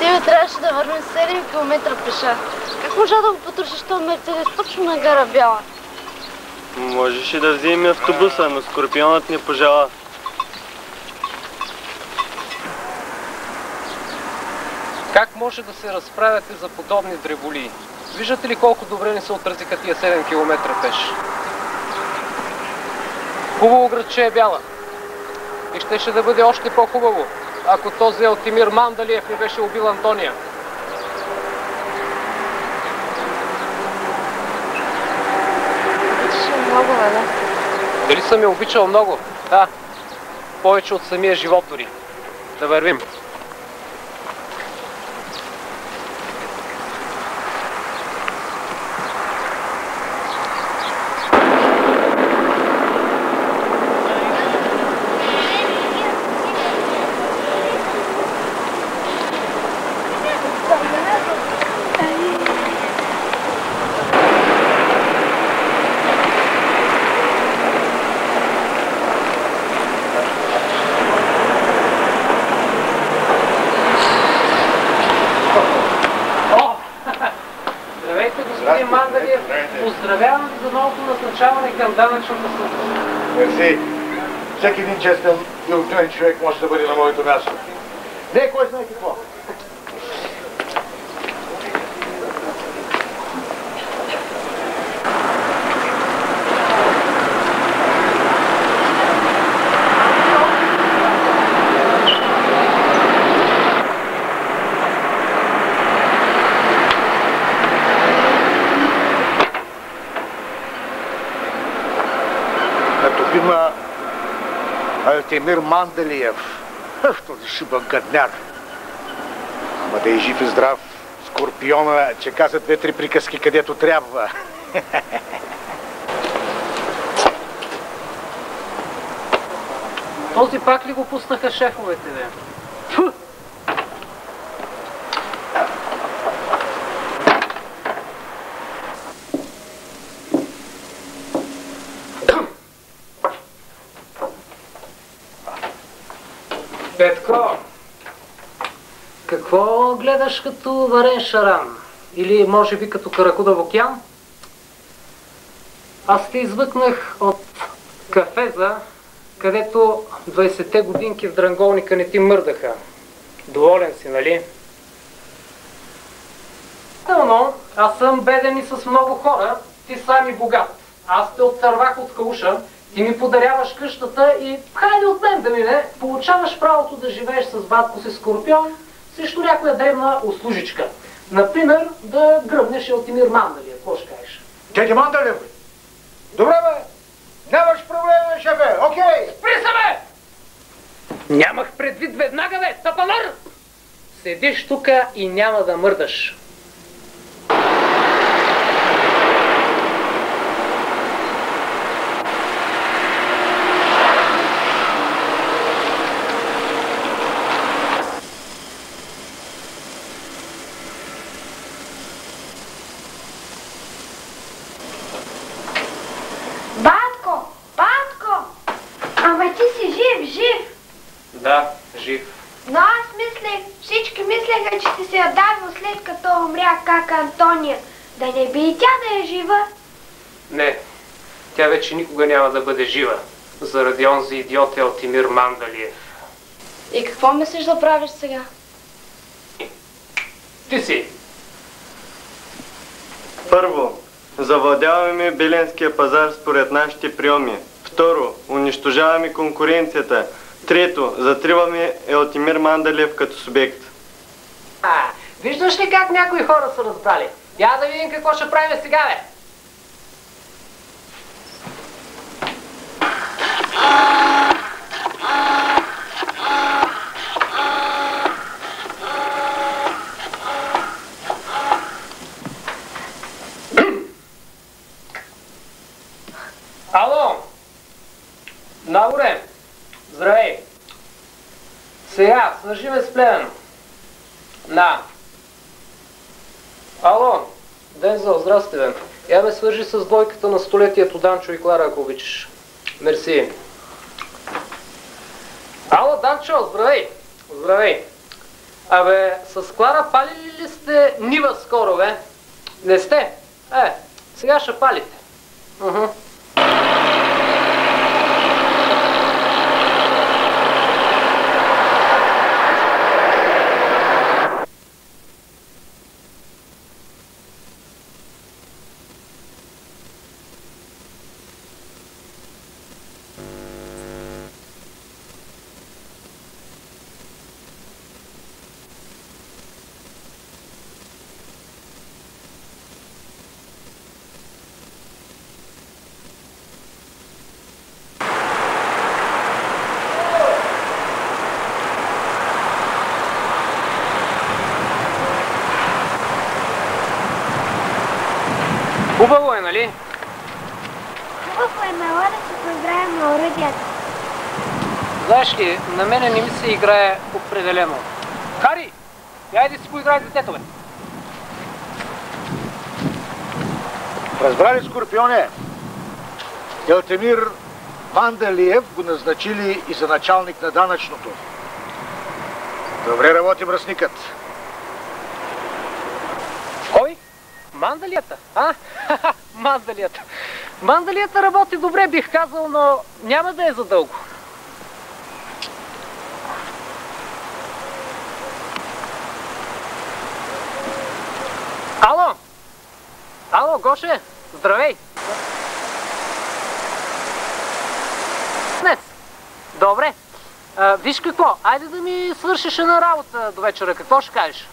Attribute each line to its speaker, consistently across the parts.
Speaker 1: Тебе трябваше да върнем 7 км пеша. Как можа да го потрошиш този Мерцедес точно на гара Бяла?
Speaker 2: Можеше да вземем автобуса, но Скорпионът не пожела.
Speaker 3: Как може да се разправяте за подобни дреболии? Виждате ли колко добре ни се отразиха тия 7 км пеш? Хубаво градче е Бяла. И щеше да бъде още по-хубаво, ако този Алтимир Мандалиев не беше убил Антония.
Speaker 1: Обичаш много, бе, да?
Speaker 3: Дали съм я обичал много? Да. Повече от самия живот дори. Да вървим. Поздравявам за новото назначаване към данъчната служба.
Speaker 4: Мерси. Всеки един честен и обикновен човек може да бъде на моето място. Не, кой знае какво. Алтимир Мандалиев. Този шибан гадняр. Ама да е жив и здрав. Скорпиона, че каза 2-3 приказки където трябва.
Speaker 3: Този пак ли го пуснаха шефовете, бе? Петко, какво гледаш като варен шаран? Или може би като каракуда в океан? Аз те извъкнах от кафеза, където 20-те годинки в дранголника не ти мърдаха. Доволен си, нали? Но аз съм беден и с много хора, ти сам и богат. Аз те оттървах от кауша, ти ми подаряваш къщата и хайде от мен да мине, получаваш правото да живееш с батко си Скорпион срещу някоя древна услужичка. Например, да гръбнеш Алтимир Мандалиев. Какво ще кажеш?
Speaker 4: Дядя Мандалиев! Добре, бе! Нямаш проблем, шефе! Окей!
Speaker 3: Спри се, бе! Нямах предвид веднага, бе! Тапанър! Седиш тука и няма да мърдаш. Да, жив.
Speaker 5: Но аз мислех, всички мислеха, че ти се я давил след като умря кака Антония. Да не би и тя да е жива?
Speaker 3: Не, тя вече никога няма да бъде жива. Заради онзи идиот Алтимир Мандалиев.
Speaker 1: И какво мислиш да правиш сега?
Speaker 3: Ти си.
Speaker 2: Първо, завладяваме Беленския пазар според нашите приеми. Второ, унищожаваме конкуренцията. Трето, затриваме Алтимир Мандалиев като субект.
Speaker 3: Виждаш ли как някои хора са разбрали? Я да видим какво ще правим сега, бе! Ало! Нагоре! Здравей! Сега, свържи ме с Плевен. Да. Ало! Дензел, здрасти, бе. Я ме свържи с двойката на столетието Данчо и Клара, ако обичаш. Мерси. Ало, Данчо, здравей! Здравей! Абе, с Клара палили ли сте нива скоро, бе? Не сте? Сега ще палите. Хубаво е, нали?
Speaker 5: Хубаво е, мала да се поиграем на оръдията.
Speaker 3: Знаеш ли, на мене не ми се играе определено. Хари! Айде си поиграй с детето, бе!
Speaker 4: Разбрали, Скорпионе? Елтемир Мандалиев го назначили и за началник на данъчното. Добре работи мръсникът.
Speaker 3: Кой? Мандалията? Мандалията. Мандалията работи добре, бих казал, но няма да е задълго. Ало! Ало, Гоше! Здравей! Днес. Добре. Виж какво, айде да ми свършиш една работа до вечера. Какво ще кажеш?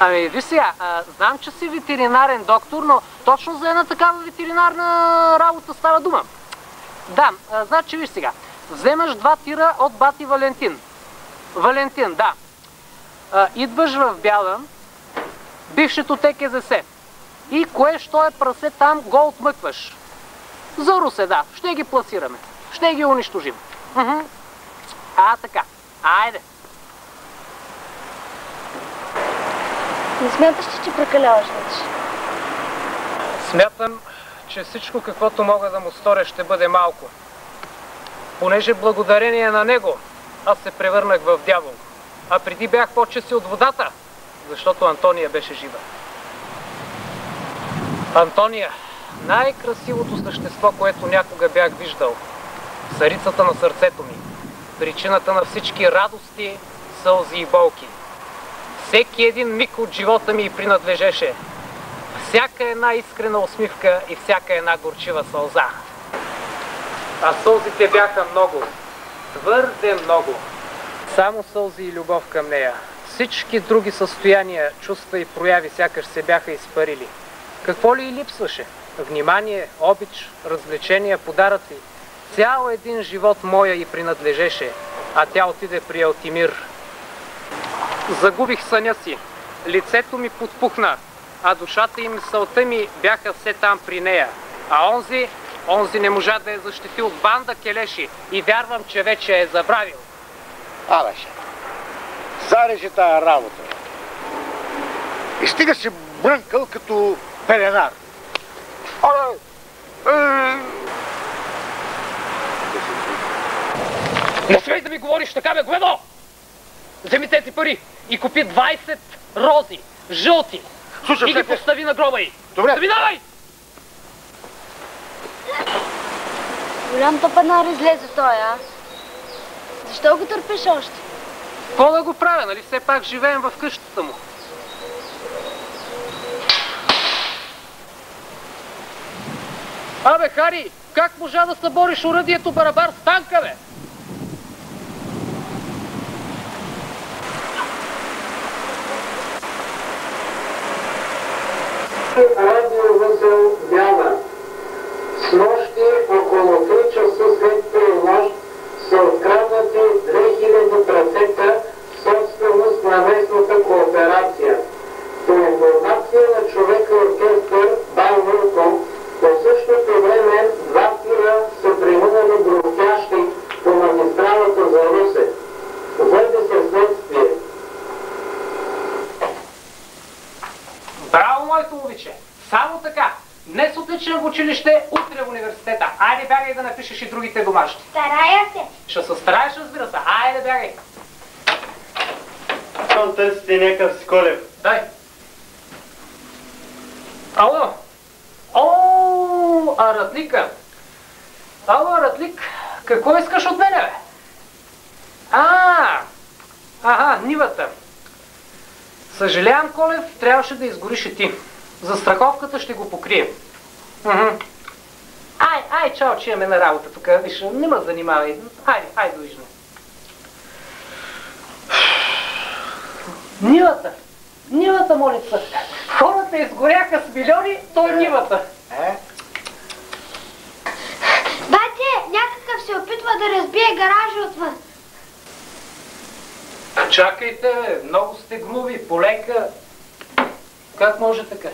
Speaker 3: Ами, виж сега, знам, че си ветеринарен доктор, но точно за една такава ветеринарна работа става дума. Да, значи виж сега, вземаш 2 тира от бати Валентин. Валентин, да. Идваш в Бяла, бившето ТКЗС. И кое, що е прасе там, го отмъкваш. За Русе, да, ще ги пласираме. Ще ги унищожим. Така, айде.
Speaker 1: Не смяташ ли, че прекаляваш вече?
Speaker 3: Смятам, че всичко, каквото мога да му сторя, ще бъде малко. Понеже благодарение на него аз се превърнах в дявол. А преди бях по-чист от водата, защото Антония беше жива. Антония, най-красивото същество, което някога бях виждал. Царицата на сърцето ми. Причината на всички радости, сълзи и болки. Всеки един миг от живота ми принадлежеше. Всяка една искрена усмивка и всяка една горчива сълза. А сълзите бяха много. Твърде много. Само сълзи и любов към нея. Всички други състояния, чувства и прояви сякаш се бяха изпарили. Какво ли и липсваше? Внимание, обич, развлечения, подаръци. Цял един живот моя й принадлежеше, а тя отиде при Елтимир. Загубих съня си. Лицето ми потпухна, а душата и мисълта ми бяха все там при нея. А онзи не можа да я защити от банда келеши и вярвам, че вече е забравил.
Speaker 4: Алеше, зарежи тая работа. И стига си брънкал като пеленар.
Speaker 3: Не смей да ми говориш така, бе, говедо! Вземи тези пари и купи 20 рози, жълти.
Speaker 4: Слушам,
Speaker 3: и ги постави на гроба й.
Speaker 4: Добре.
Speaker 3: Заминавай!
Speaker 1: Голям тъпанар излезе той, а? Защо го търпиш още?
Speaker 3: Какво да го правя, нали все пак живеем в къщата му? Абе, Хари, как можа да събориш оръдието барабар с танка, бе?
Speaker 6: Радиовъзел Бяла. Снощи около 3 часа след полунощ са откраднати 2000 прасета, собственост на местната кооперация. По информация на човека оркестър Бан Вълком, по същото време 2 тира са преминали бродящи по магистралата за Русе. Върде се следствие.
Speaker 3: Браво, моето момиче! Само така! Днес отличен в училище, утре в университета. Айде бягай да напишеш и другите домашни.
Speaker 5: Старая се.
Speaker 3: Ще се стараеш, разбира се. Айде бягай!
Speaker 2: Щом търсите някакъв си Колев.
Speaker 3: Дай. Ало. О, Ратлика. Ало, Ратлик. Какво искаш от мене, бе? Ага, нивата. Съжалявам, Колев, трябваше да изгориш и ти. За страховката ще го покрием. Ай, чао, че имаме на работа тук. Виж, не ме занимавай. Айде, довиждане. Нивата, молица. Хората изгоряха с милиони, то е нивата.
Speaker 5: Бате, някакъв се опитва да разбие гаража отвън.
Speaker 3: Чакайте, бе, много сте гнуви, полека. Как може така?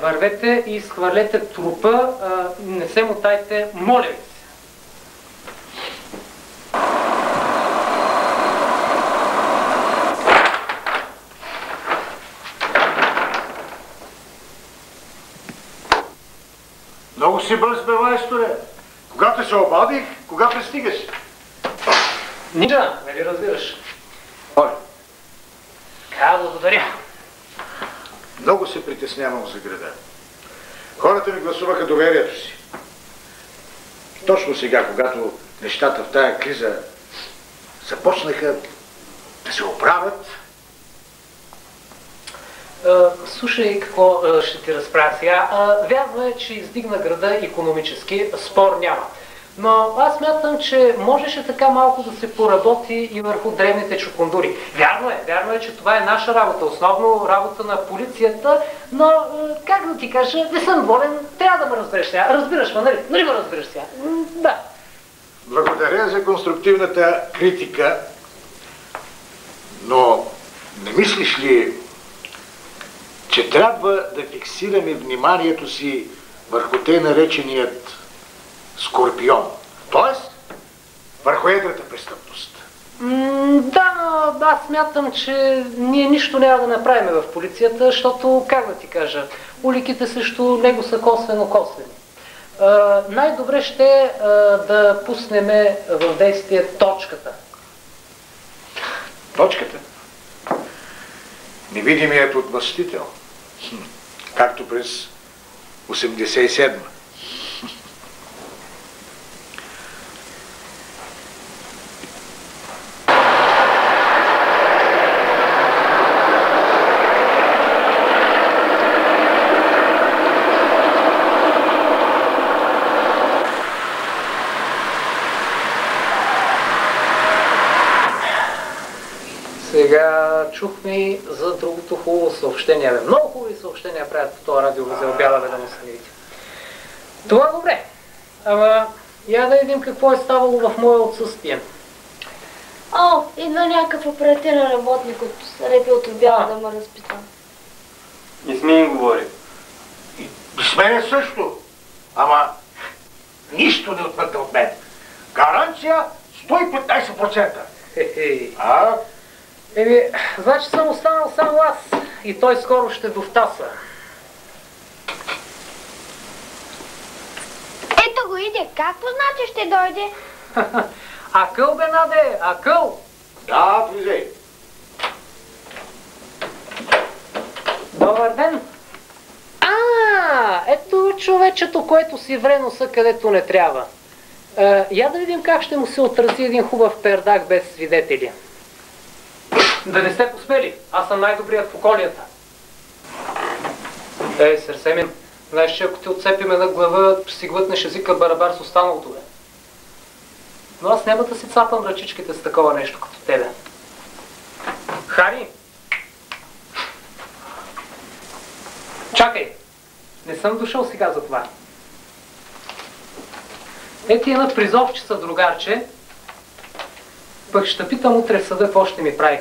Speaker 3: Вървете и изхвърлете трупа, не се мотайте, моля ви се.
Speaker 4: Много си бърз, бе, майсторе. Когато се обадих, кога пристигаш?
Speaker 3: Нинджа, нали разбираш?
Speaker 4: Ой.
Speaker 3: Благодаря.
Speaker 4: Много се притеснявам за града. Хората ми гласуваха доверието си. Точно сега, когато нещата в тая криза започнаха да се оправят.
Speaker 3: Слушай, какво ще ти разправя сега. Вярно е, че издигна града икономически, спор няма. Но аз смятам, че можеше така малко да се поработи и върху древните чукундури. Вярно е, че това е наша работа, основно работа на полицията, но, как да ти кажа, не съм болен, трябва да ме разбереш сега. Разбираш ме, нали? Нали ме разбираш сега? Да.
Speaker 4: Благодаря за конструктивната критика, но не мислиш ли, че трябва да фиксираме вниманието си върху тъй нареченият скорпион, т.е. върху едрата престъпност?
Speaker 3: Да, но аз смятам, че ние нищо няма да направим в полицията, защото, как да ти кажа, уликите срещу него са косвено-косвени. Най-добре ще е да пуснем в действие точката.
Speaker 4: Точката? Невидимият отмъстител. Както през 87-ма.
Speaker 3: Сега чухме и за другото хубаво съобщение. Много хубави съобщения правят по този радиовъзел Бяла, да му се видите. Това добре. Ама я да видим какво е ставало в мое отсъствие.
Speaker 1: Идва някакъв оперативен работник от Репилото Бяла да ме разпита.
Speaker 2: И с мен говори.
Speaker 4: И с мене също. Ама нищо не отмъкна от мен. Гаранция 115%.
Speaker 3: Значи съм останал само аз и той скоро ще довтаса.
Speaker 5: Ето го иде. Как позначи ще дойде?
Speaker 3: Акъл, бе, Наде, акъл!
Speaker 4: Да, влизай.
Speaker 3: Добър ден! Ето човечето, което си вре носа където не трябва. Я да видим как ще му се отрази един хубав пердак без свидетели. Да не сте поспели, аз съм най-добрият в околията. Сърсемин, знаеш, че ако те отцепиме на глава, ще си глътнеш езика барабар с останалото, бе. Но аз няма да си цапам ръчичките с такова нещо като тебе. Хари! Чакай! Не съм дошъл сега за това. Ети една призовчица, другарче, пък ще питам утре в съда какво ще ми прави.